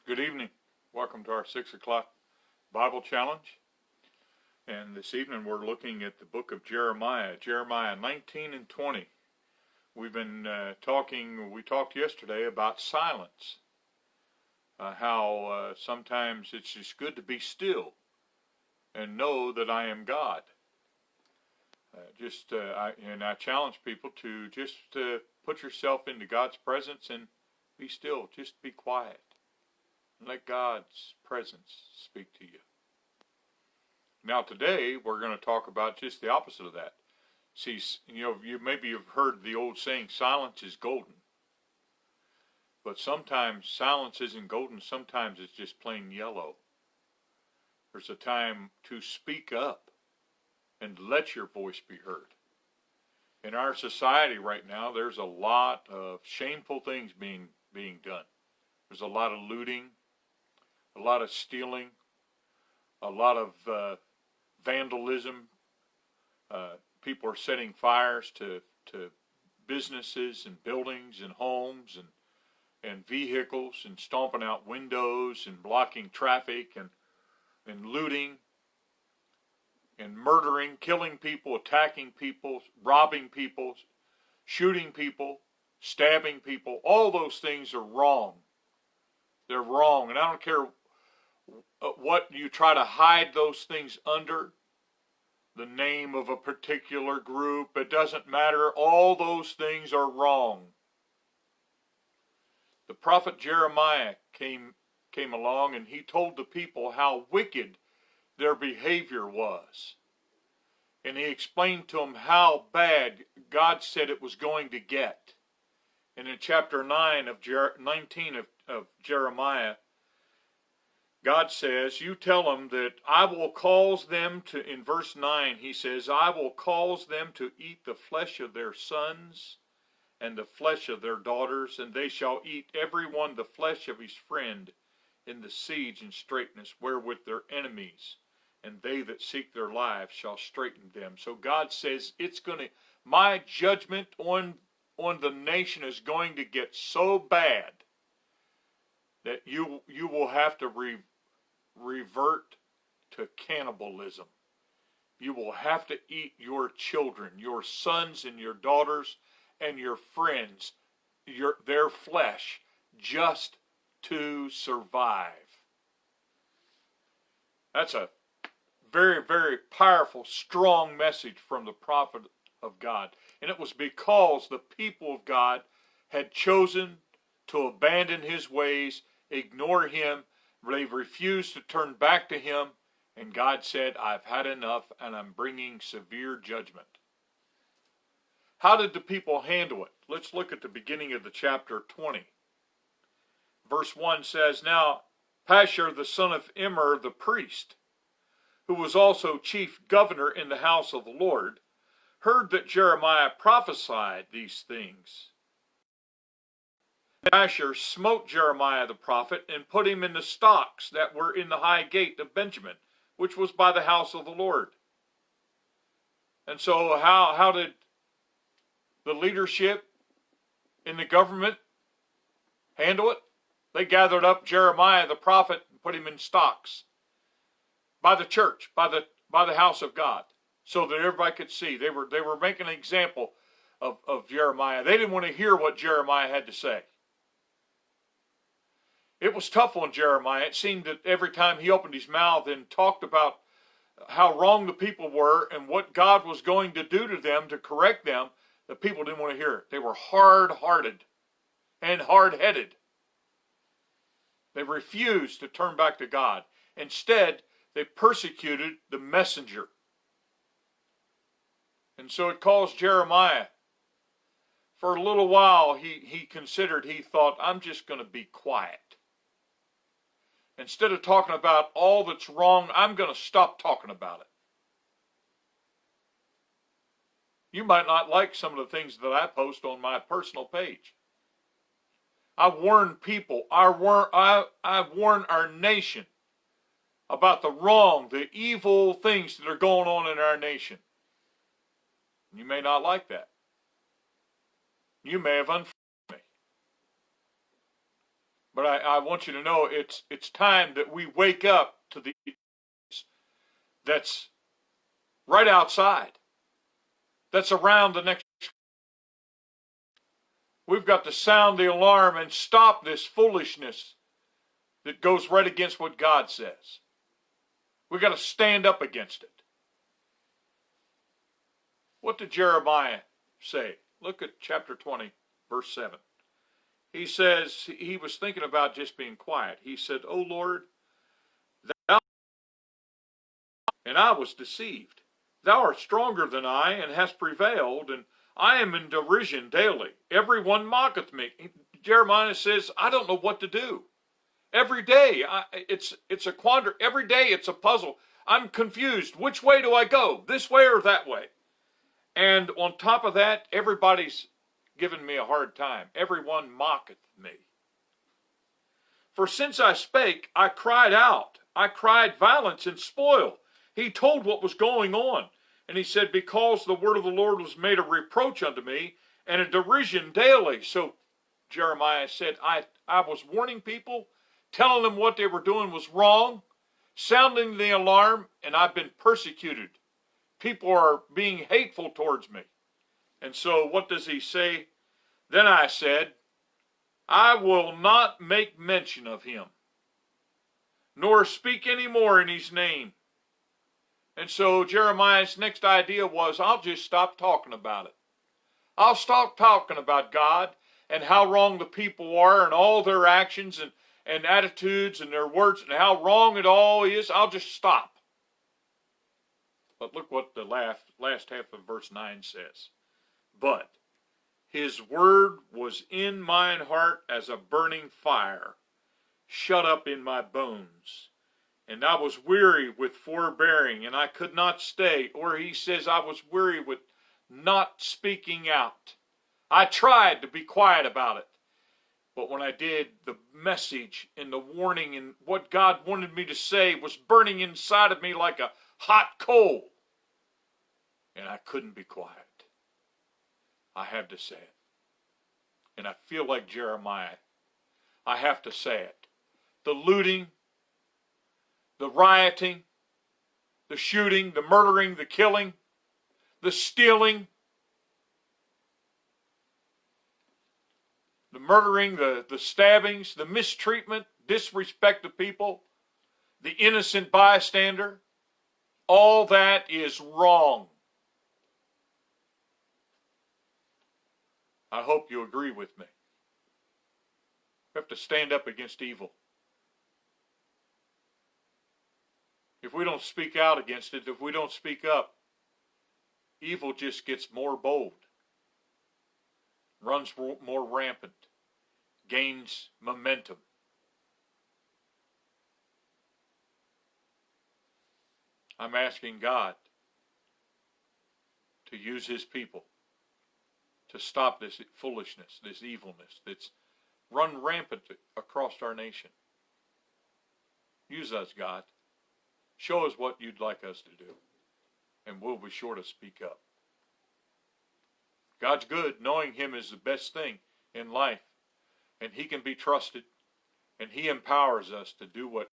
Good evening. Welcome to our 6 o'clock Bible Challenge. And this evening we're looking at the book of Jeremiah, Jeremiah 19 and 20. We talked yesterday about silence. How sometimes it's just good to be still and know that I am God. I challenge people to just put yourself into God's presence and be still. Just be quiet. Let God's presence speak to you. Now today we're going to talk about just the opposite of that. See, you maybe have heard the old saying, silence is golden. But sometimes silence isn't golden, sometimes it's just plain yellow. There's a time to speak up and let your voice be heard. In our society right now, there's a lot of shameful things being done. There's a lot of looting, a lot of stealing, a lot of vandalism. People are setting fires to businesses and buildings and homes and vehicles and stomping out windows and blocking traffic and looting and murdering, killing people, attacking people, robbing people, shooting people, stabbing people. All those things are wrong. They're wrong, and I don't care what you try to hide those things under, the name of a particular group, it doesn't matter. All those things are wrong. The prophet Jeremiah came along and he told the people how wicked their behavior was. And he explained to them how bad God said it was going to get. And in chapter 19 of Jeremiah, God says, you tell them that I will cause them to, in verse 9, he says, I will cause them to eat the flesh of their sons and the flesh of their daughters, and they shall eat every one the flesh of his friend in the siege and straitness wherewith their enemies, and they that seek their lives shall straiten them. So God says, my judgment on the nation is going to get so bad that you will have to revert to cannibalism. You will have to eat your children, your sons and your daughters and your friends, their flesh, just to survive. That's a very, very powerful, strong message from the prophet of God. And it was because the people of God had chosen to abandon his ways, ignore him. They refused to turn back to him, and God said, I've had enough, and I'm bringing severe judgment. How did the people handle it? Let's look at the beginning of the chapter 20. Verse 1 says, Now Pashur the son of Immer the priest, who was also chief governor in the house of the Lord, heard that Jeremiah prophesied these things. Pashur smote Jeremiah the prophet and put him in the stocks that were in the high gate of Benjamin, which was by the house of the Lord. And so how did the leadership in the government handle it? They gathered up Jeremiah the prophet and put him in stocks by the church, by the house of God, so that everybody could see. They were making an example of Jeremiah. They didn't want to hear what Jeremiah had to say. It was tough on Jeremiah. It seemed that every time he opened his mouth and talked about how wrong the people were and what God was going to do to them to correct them, the people didn't want to hear it. They were hard-hearted and hard-headed. They refused to turn back to God. Instead, they persecuted the messenger. And so it caused Jeremiah, for a little while, he thought, I'm just going to be quiet. Instead of talking about all that's wrong, I'm going to stop talking about it. You might not like some of the things that I post on my personal page. I warn people, I warn our nation about the wrong, the evil things that are going on in our nation. You may not like that. You may have unfriended me. But I want you to know it's time that we wake up to the that's right outside, that's around the next. We've got to sound the alarm and stop this foolishness that goes right against what God says. We've got to stand up against it. What did Jeremiah say? Look at chapter 20, verse 7. He says, he was thinking about just being quiet. He said, "O Lord, thou," and I was deceived. "Thou art stronger than I, and hast prevailed, and I am in derision daily. Everyone mocketh me." Jeremiah says, I don't know what to do. Every day, it's a quandary. Every day, it's a puzzle. I'm confused. Which way do I go? This way or that way? And on top of that, everybody's giving me a hard time. Everyone mocketh me. "For since I spake, I cried out. I cried violence and spoil." He told what was going on. And he said, "Because the word of the Lord was made a reproach unto me, and a derision daily." So Jeremiah said, I was warning people, telling them what they were doing was wrong, sounding the alarm, and I've been persecuted. People are being hateful towards me. And so what does he say? "Then I said, I will not make mention of him, nor speak any more in his name." And so Jeremiah's next idea was, I'll just stop talking about it. I'll stop talking about God and how wrong the people are and all their actions and attitudes and their words and how wrong it all is. I'll just stop. But look what the last half of verse 9 says. "But his word was in mine heart as a burning fire, shut up in my bones. And I was weary with forbearing, and I could not stay." Or he says, I was weary with not speaking out. I tried to be quiet about it. But when I did, the message and the warning and what God wanted me to say was burning inside of me like a hot coal. And I couldn't be quiet. I had to say it. And I feel like Jeremiah. I have to say it. The looting, the rioting, the shooting, the murdering, the killing, the stealing, the murdering, the stabbings, the mistreatment, disrespect of people, the innocent bystander, all that is wrong. I hope you agree with me. We have to stand up against evil. If we don't speak out against it, if we don't speak up, evil just gets more bold, runs more rampant, gains momentum. I'm asking God to use his people to stop this foolishness, this evilness that's run rampant across our nation. Use us, God. Show us what you'd like us to do, and we'll be sure to speak up. God's good. Knowing him is the best thing in life, and he can be trusted, and he empowers us to do what